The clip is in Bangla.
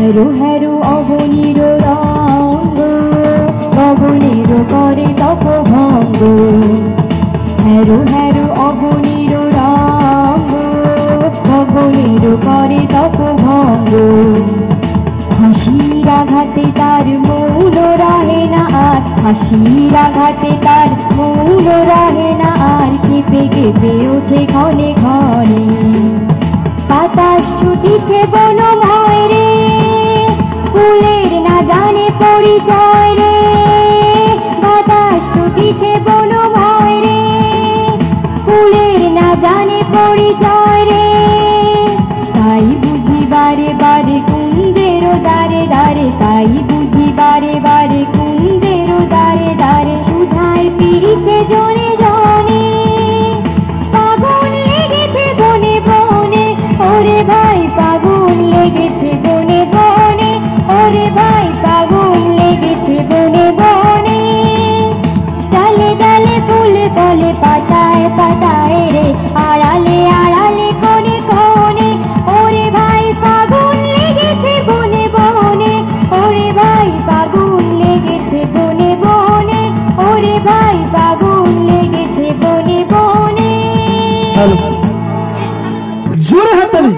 হেরো হেরো অবনীর রঙ্গ, গগনের করে তপভঙ্গ। হেরো হেরো অবনীর রঙ্গ, গগনের করে তপভঙ্গ। হাসির আঘাতে তার মৌন রহে না আর, হাসির আঘাতে তার মৌন রহে না আর, কেঁপে কেঁপে ওঠে ক্ষণে ক্ষণে। বাতাস ছুটিছে বনময় রে, ফুলের না জানে পরিচয় রে। বাতাস ছুটিছে বনময় রে, ফুলের না জানে পরিচয় রে। তাই বুঝি বারে বারে কুঞ্জের দ্বারে দ্বারে, তাই বুঝি বারে বারে কুঞ্জের দ্বারে দ্বারে, সুধায় ফিরিছে জনে জনে। ফাগুন লেগেছে বনে বনে, ওরে ভাই ফাগুন লেগেছে বনে বনে, ওরে ভাই ফাগুন লেগেছে বনে বনে। ডালে ডালে ফুল ফলে পাতায় পাতায় রে, আড়ালে আড়ালে কোণে কোণে, ওরে ভাই ফাগুন লেগেছে বনে বনে, ওরে ভাই ফাগুন লেগেছে বনে বনে, ওরে ভাই ফাগুন লেগেছে বনে বনে। জোরে হাততালি।